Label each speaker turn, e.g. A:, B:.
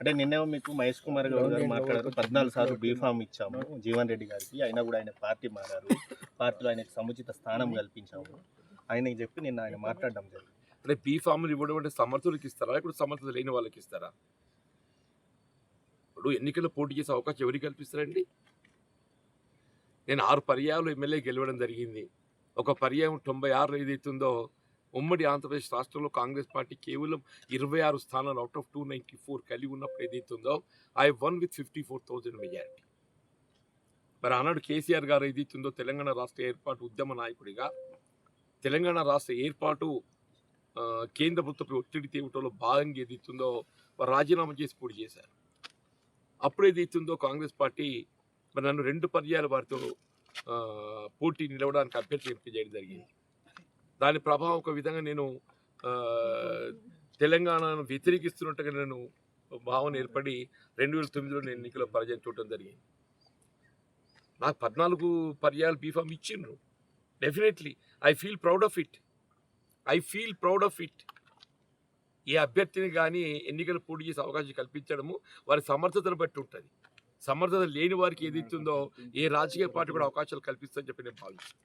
A: అంటే నిన్నేమో మీకు మహేష్ కుమార్ గౌడ్ గారు మాట్లాడారు, 14 సార్లు బీఫామ్ ఇచ్చాము జీవన్ రెడ్డి గారికి, అయినా కూడా ఆయన పార్టీ మారారు, పార్టీలో ఆయనకు సముచిత స్థానం కల్పించాము ఆయన చెప్పి నిన్న ఆయన మాట్లాడడం జరిగింది.
B: అంటే బీఫామ్లు ఇవ్వడం అంటే సమర్థులకు ఇస్తారా, ఇప్పుడు సమర్థత లేని వాళ్ళకి ఇస్తారా? ఇప్పుడు ఎన్నికల్లో పోటీ చేసే అవకాశం ఎవరికి కల్పిస్తారండి? నేను 6 పర్యాయాలు ఎమ్మెల్యే గెలవడం జరిగింది. ఒక పర్యాయం 96 ఏదైతుందో ఉమ్మడి ఆంధ్రప్రదేశ్ రాష్ట్రంలో కాంగ్రెస్ పార్టీ కేవలం 26 స్థానాలు అవుట్ ఆఫ్ 294 కలిగి ఉన్నప్పుడు ఏదైతుందో ఐ వన్ విత్ 54,000 మెజారిటీ. మరి ఆనాడు కేసీఆర్ గారు ఏదైతుందో తెలంగాణ రాష్ట్ర ఏర్పాటు ఉద్యమ నాయకుడిగా తెలంగాణ రాష్ట్ర ఏర్పాటు కేంద్ర ప్రభుత్వ ఒత్తిడి తేవటంలో భాగంగా ఏదైతుందో రాజీనామా చేసి పోటీ చేశారు. అప్పుడు ఏదైతుందో కాంగ్రెస్ పార్టీ మరి నన్ను 2 పర్యాయాలు వారితో పోటీ నిలవడానికి అభ్యర్థి ఎంపిక చేయడం జరిగింది. దాని ప్రభావం ఒక విధంగా నేను తెలంగాణను వ్యతిరేకిస్తున్నట్టుగా నేను భావన ఏర్పడి 2009లో నేను ఎన్నికల్లో పరాజయం చూడటం జరిగింది. నాకు 14 పర్యాయాలు బీఫామ్ ఇచ్చిండ్రు. Definitely I feel proud of it. ఏ అభ్యర్థిని కానీ ఎన్నికలు పోటీ చేసే అవకాశం కల్పించడము వారి సమర్థతను బట్టి ఉంటుంది. సమర్థత లేని వారికి ఏదైతుందో ఏ రాజకీయ పార్టీ కూడా అవకాశాలు కల్పిస్తుందని చెప్పి నేను భావిస్తాను.